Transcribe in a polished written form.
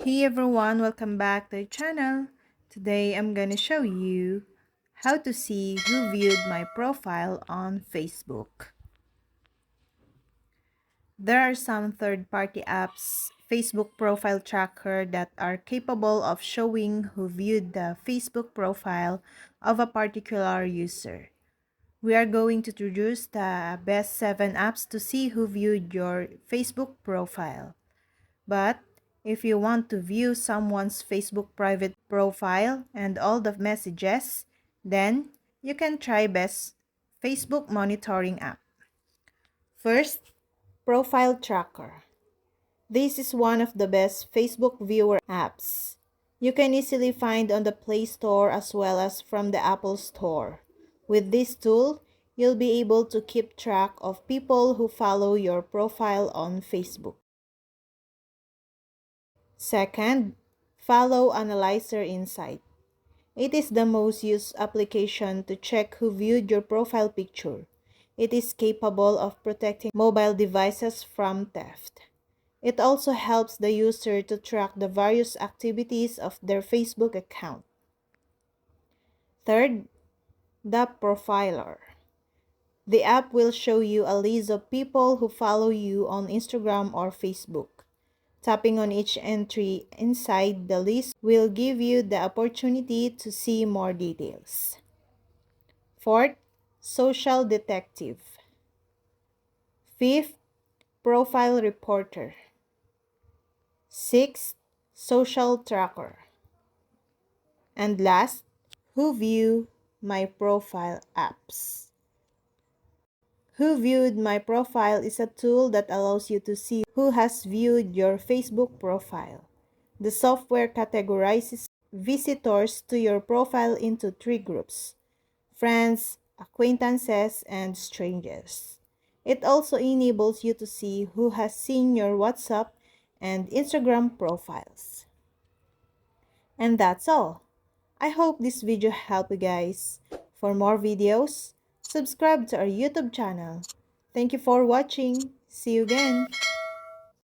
Hey everyone, welcome back to the channel. Today I'm gonna show you how to see who viewed my profile on Facebook. There are some third-party apps, Facebook profile tracker that are capable of showing who viewed the Facebook profile of a particular user. We are going to introduce the best 7 apps to see who viewed your Facebook profile. But if you want to view someone's Facebook private profile and all the messages, then you can try Best Facebook Monitoring app. First, Profile Tracker. This is one of the best Facebook viewer apps. You can easily find on the Play Store as well as from the Apple Store. With this tool, you'll be able to keep track of people who follow your profile on Facebook. Second, Follow Analyzer Insight. It is the most used application to check who viewed your profile picture. It is capable of protecting mobile devices from theft. It also helps the user to track the various activities of their Facebook account. Third, The Profiler. The app will show you a list of people who follow you on Instagram or Facebook. Tapping on each entry inside the list will give you the opportunity to see more details. Fourth, Social Detective. Fifth, Profile Reporter. Sixth, Social Tracker. And last, Who View My Profile apps. Who Viewed My Profile is a tool that allows you to see who has viewed your Facebook profile. The software categorizes visitors to your profile into 3 groups: friends, acquaintances, and strangers. It also enables you to see who has seen your WhatsApp and Instagram profiles. And that's all. I hope this video helped you guys. For more videos, subscribe to our YouTube channel. Thank you for watching. See you again.